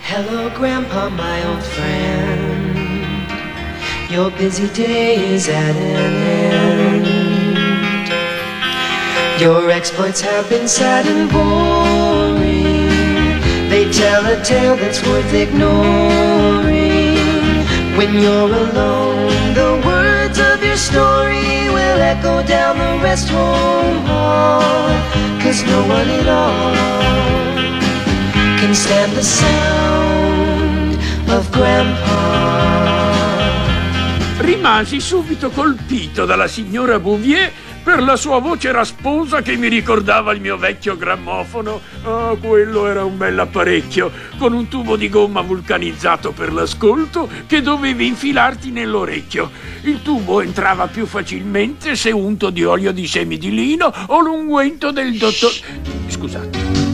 Hello, Grandpa, my old friend. Your busy day is at an end. Your exploits have been sad and boring. They tell a tale that's worth ignoring. When you're alone, the words of your story will echo down the restroom hall. 'Cause no one at all can stand the sound of Grandpa. Rimasi subito colpito dalla signora Bouvier per la sua voce rasposa che mi ricordava il mio vecchio grammofono. Ah, quello era un bell'apparecchio, con un tubo di gomma vulcanizzato per l'ascolto che dovevi infilarti nell'orecchio. Il tubo entrava più facilmente se unto di olio di semi di lino o l'unguento del dottor... Scusate.